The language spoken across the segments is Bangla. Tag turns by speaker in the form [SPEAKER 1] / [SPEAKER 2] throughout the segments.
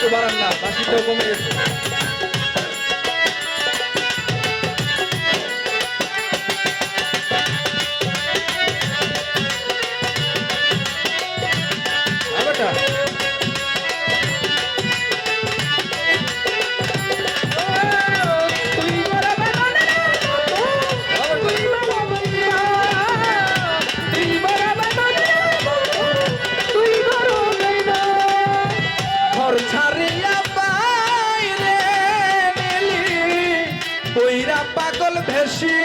[SPEAKER 1] একটু বাড়ান না, বাসিটাও কমে গেছে। পাগল ভেসি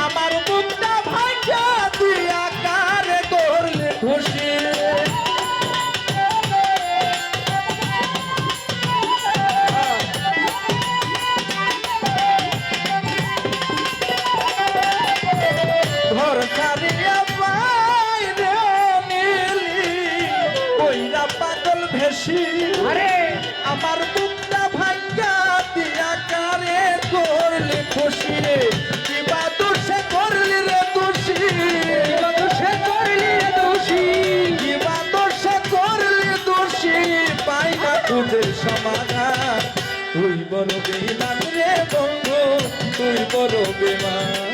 [SPEAKER 1] আমার মুখটা ভাঙা দিয়া কারে করলে খুশি ঘর ছাড়িয়া বাইরে নিলি ওইরা পাগল ভেসি আমার বুকটা ভাঙ্গা দিয়া কারে করলে খুশি রে কিবা দোষে করলি রে দোষী কিবা দোষে করলি রে দোষী কিবা দোষে করলি দোষী পাই না খুঁজে সমাধান তুই বড় বেঈমান রে বন্ধু তুই বড় বেঈমান